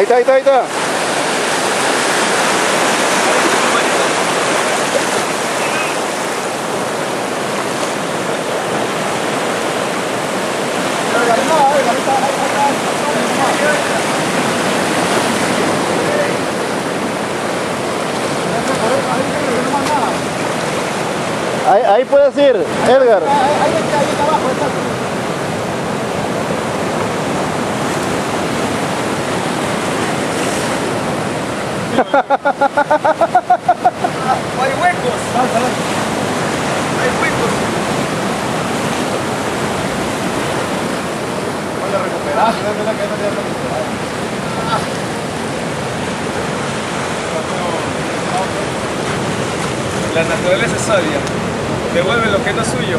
Ahí está, ahí está, ahí está. Ahí puedes ir, Edgar. Ahí está abajo, hay huecos. Hay huecos. Voy a recuperar. La naturaleza es sabia. Devuelve lo que no es suyo.